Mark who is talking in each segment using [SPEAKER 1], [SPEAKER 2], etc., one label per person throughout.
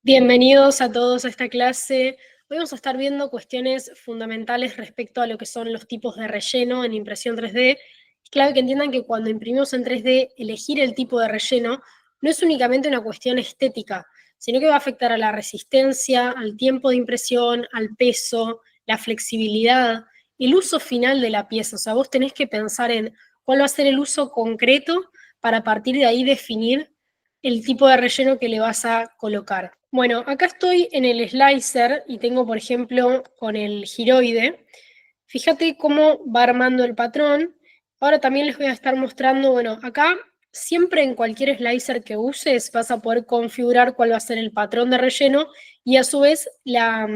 [SPEAKER 1] Bienvenidos a todos a esta clase. Hoy vamos a estar viendo cuestiones fundamentales respecto a lo que son los tipos de relleno en impresión 3D. Es clave que entiendan que cuando imprimimos en 3D, elegir el tipo de relleno no es únicamente una cuestión estética, sino que va a afectar a la resistencia, al tiempo de impresión, al peso, la flexibilidad, el uso final de la pieza. O sea, vos tenés que pensar en cuál va a ser el uso concreto para a partir de ahí definir el tipo de relleno que le vas a colocar. Bueno, acá estoy en el slicer y tengo, por ejemplo, con el giroide. Fíjate cómo va armando el patrón. Ahora también les voy a estar mostrando, bueno, acá siempre en cualquier slicer que uses vas a poder configurar cuál va a ser el patrón de relleno y a su vez la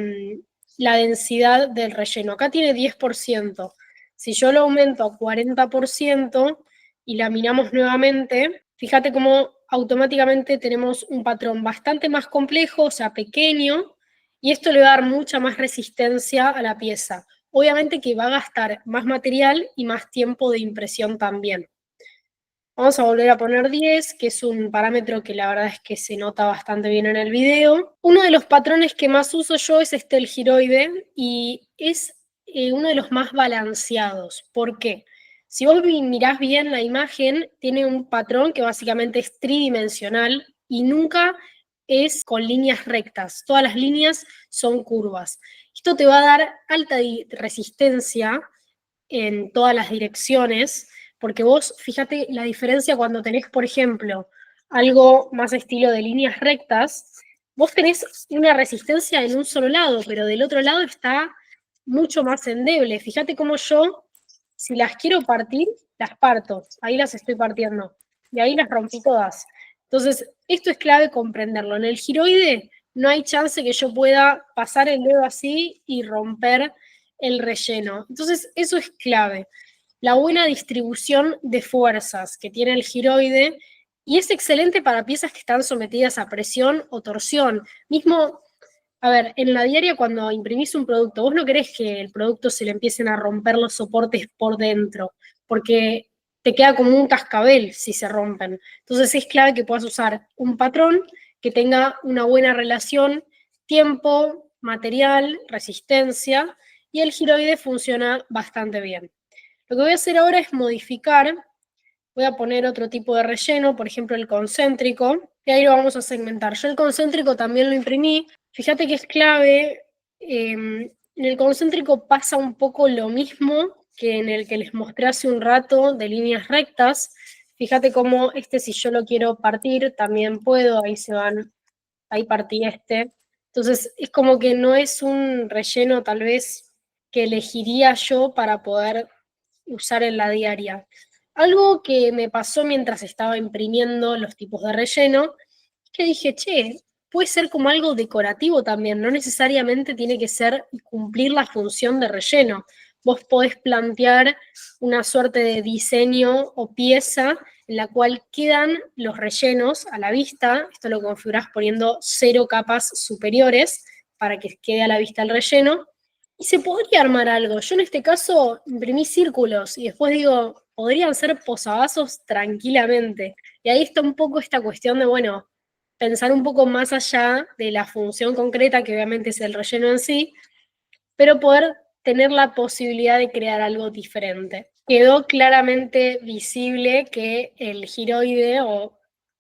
[SPEAKER 1] densidad del relleno. Acá tiene 10%. Si yo lo aumento a 40% y la miramos nuevamente, fíjate cómo automáticamente tenemos un patrón bastante más complejo, o sea, pequeño, y esto le va a dar mucha más resistencia a la pieza. Obviamente que va a gastar más material y más tiempo de impresión también. Vamos a volver a poner 10, que es un parámetro que la verdad es que se nota bastante bien en el video. Uno de los patrones que más uso yo es el giroide, y es uno de los más balanceados. ¿Por qué? Si vos mirás bien la imagen, tiene un patrón que básicamente es tridimensional y nunca es con líneas rectas. Todas las líneas son curvas. Esto te va a dar alta resistencia en todas las direcciones, porque vos, fíjate la diferencia cuando tenés, por ejemplo, algo más estilo de líneas rectas, vos tenés una resistencia en un solo lado, pero del otro lado está mucho más endeble. Fíjate cómo yo, si las quiero partir, las parto. Ahí las estoy partiendo. Y ahí las rompí todas. Entonces, esto es clave comprenderlo. En el giroide no hay chance que yo pueda pasar el dedo así y romper el relleno. Entonces, eso es clave. La buena distribución de fuerzas que tiene el giroide, y es excelente para piezas que están sometidas a presión o torsión. Mismo, a ver, en la diaria cuando imprimís un producto, vos no querés que el producto se le empiecen a romper los soportes por dentro, porque te queda como un cascabel si se rompen. Entonces es clave que puedas usar un patrón que tenga una buena relación tiempo, material, resistencia, y el giroide funciona bastante bien. Lo que voy a hacer ahora es modificar, voy a poner otro tipo de relleno, por ejemplo el concéntrico, y ahí lo vamos a segmentar. Yo el concéntrico también lo imprimí. Fíjate que es clave, en el concéntrico pasa un poco lo mismo que en el que les mostré hace un rato de líneas rectas. Fíjate cómo si yo lo quiero partir, también puedo, ahí se van, ahí partí este. Entonces es como que no es un relleno tal vez que elegiría yo para poder usar en la diaria. Algo que me pasó mientras estaba imprimiendo los tipos de relleno, es que dije, che, puede ser como algo decorativo también, no necesariamente tiene que ser y cumplir la función de relleno. Vos podés plantear una suerte de diseño o pieza en la cual quedan los rellenos a la vista. Esto lo configurás poniendo 0 capas superiores para que quede a la vista el relleno. Y se podría armar algo. Yo en este caso imprimí círculos y después digo, podrían ser posavasos tranquilamente. Y ahí está un poco esta cuestión de, bueno, pensar un poco más allá de la función concreta, que obviamente es el relleno en sí, pero poder tener la posibilidad de crear algo diferente. Quedó claramente visible que el giroide, o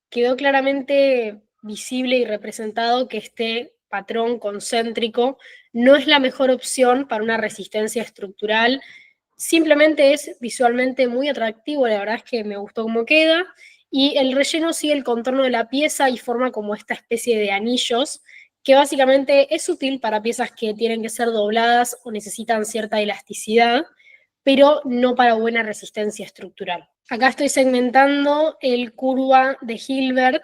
[SPEAKER 1] quedó claramente visible y representado que este patrón concéntrico no es la mejor opción para una resistencia estructural. Simplemente es visualmente muy atractivo, la verdad es que me gustó cómo queda, y el relleno sigue el contorno de la pieza y forma como esta especie de anillos, que básicamente es útil para piezas que tienen que ser dobladas o necesitan cierta elasticidad, pero no para buena resistencia estructural. Acá estoy segmentando el curva de Hilbert.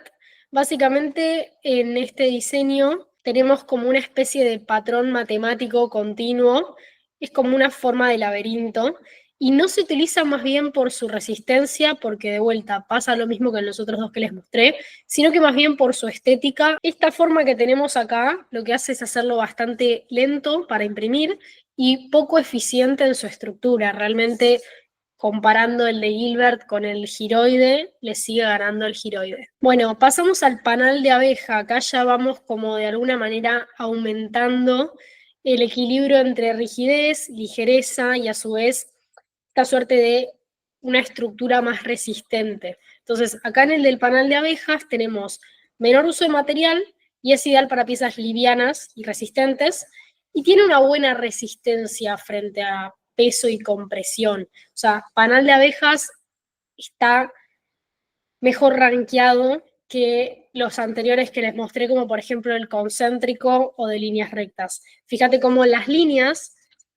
[SPEAKER 1] Básicamente en este diseño tenemos como una especie de patrón matemático continuo, es como una forma de laberinto, y no se utiliza más bien por su resistencia, porque de vuelta pasa lo mismo que en los otros dos que les mostré, sino que más bien por su estética. Esta forma que tenemos acá lo que hace es hacerlo bastante lento para imprimir y poco eficiente en su estructura. Realmente comparando el de Hilbert con el giroide, le sigue ganando el giroide. Bueno, pasamos al panal de abeja. Acá ya vamos como de alguna manera aumentando el equilibrio entre rigidez, ligereza y a su vez esta suerte de una estructura más resistente. Entonces, acá en el del panal de abejas tenemos menor uso de material y es ideal para piezas livianas y resistentes y tiene una buena resistencia frente a peso y compresión. O sea, panal de abejas está mejor rankeado que los anteriores que les mostré, como por ejemplo el concéntrico o de líneas rectas. Fíjate cómo las líneas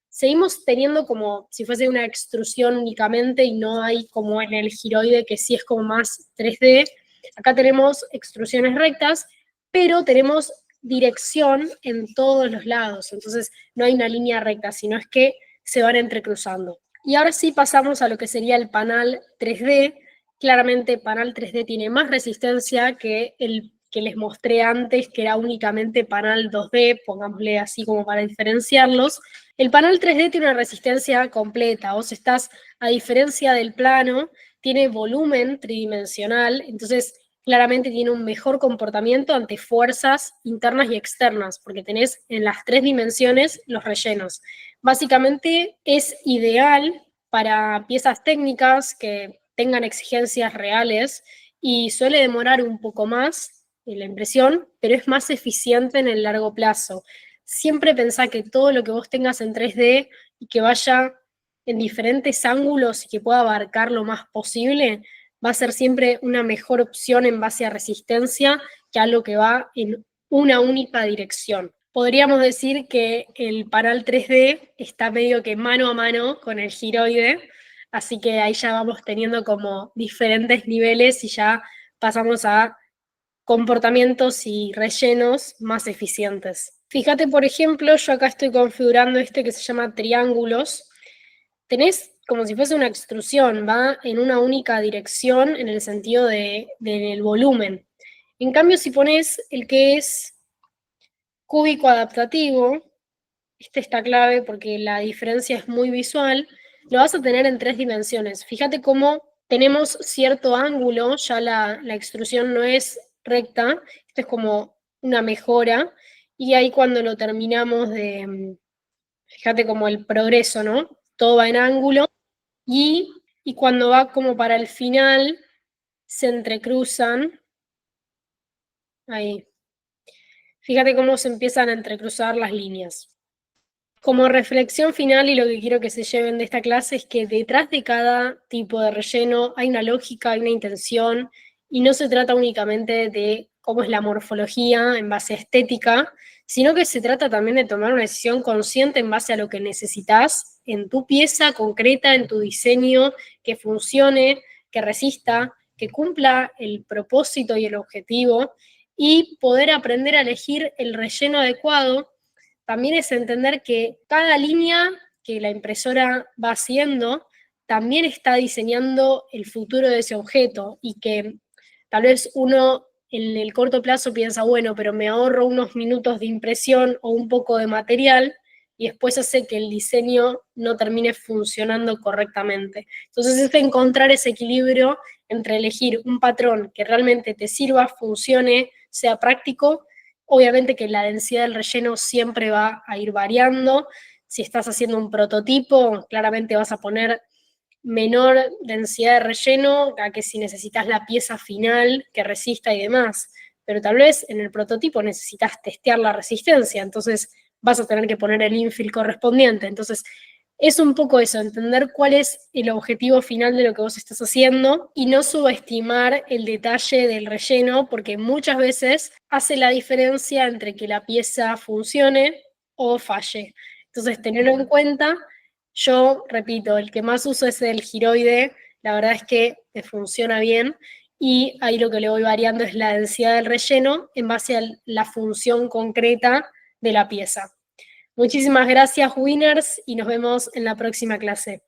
[SPEAKER 1] seguimos teniendo como si fuese una extrusión únicamente y no hay como en el giroide que sí es como más 3D. Acá tenemos extrusiones rectas, pero tenemos dirección en todos los lados. Entonces no hay una línea recta, sino es que se van entrecruzando. Y ahora sí pasamos a lo que sería el panal 3D. Claramente panal 3D tiene más resistencia que el que les mostré antes, que era únicamente panal 2D, pongámosle así como para diferenciarlos. El panal 3D tiene una resistencia completa. Vos estás, a diferencia del plano, tiene volumen tridimensional, entonces claramente tiene un mejor comportamiento ante fuerzas internas y externas, porque tenés en las 3 dimensiones los rellenos. Básicamente es ideal para piezas técnicas que tengan exigencias reales y suele demorar un poco más en la impresión, pero es más eficiente en el largo plazo. Siempre pensá que todo lo que vos tengas en 3D y que vaya en diferentes ángulos y que pueda abarcar lo más posible, va a ser siempre una mejor opción en base a resistencia que algo que va en una única dirección. Podríamos decir que el panal 3D está medio que mano a mano con el giroide, así que ahí ya vamos teniendo como diferentes niveles y ya pasamos a comportamientos y rellenos más eficientes. Fíjate, por ejemplo, yo acá estoy configurando este que se llama triángulos. Tenés como si fuese una extrusión, va en una única dirección en el sentido del volumen. En cambio, si pones el que es cúbico adaptativo, este está clave porque la diferencia es muy visual, lo vas a tener en 3 dimensiones. Fíjate cómo tenemos cierto ángulo, ya la extrusión no es recta, esto es como una mejora, y ahí cuando lo terminamos fíjate como el progreso, ¿no? Todo va en ángulo, y cuando va como para el final, se entrecruzan, ahí. Fíjate cómo se empiezan a entrecruzar las líneas. Como reflexión final y lo que quiero que se lleven de esta clase es que detrás de cada tipo de relleno hay una lógica, hay una intención, y no se trata únicamente de cómo es la morfología en base a estética, sino que se trata también de tomar una decisión consciente en base a lo que necesitas en tu pieza concreta, en tu diseño, que funcione, que resista, que cumpla el propósito y el objetivo, y poder aprender a elegir el relleno adecuado. También es entender que cada línea que la impresora va haciendo también está diseñando el futuro de ese objeto y que tal vez uno en el corto plazo piensa, bueno, pero me ahorro unos minutos de impresión o un poco de material y después hace que el diseño no termine funcionando correctamente. Entonces es encontrar ese equilibrio entre elegir un patrón que realmente te sirva, funcione, sea práctico. Obviamente que la densidad del relleno siempre va a ir variando. Si estás haciendo un prototipo, claramente vas a poner menor densidad de relleno a que si necesitas la pieza final que resista y demás. Pero tal vez en el prototipo necesitas testear la resistencia, entonces vas a tener que poner el infill correspondiente. Entonces, es un poco eso, entender cuál es el objetivo final de lo que vos estás haciendo y no subestimar el detalle del relleno, porque muchas veces hace la diferencia entre que la pieza funcione o falle. Entonces, tenerlo en cuenta. Yo, repito, el que más uso es el giroide, la verdad es que me funciona bien, y ahí lo que le voy variando es la densidad del relleno en base a la función concreta de la pieza. Muchísimas gracias, Winners, y nos vemos en la próxima clase.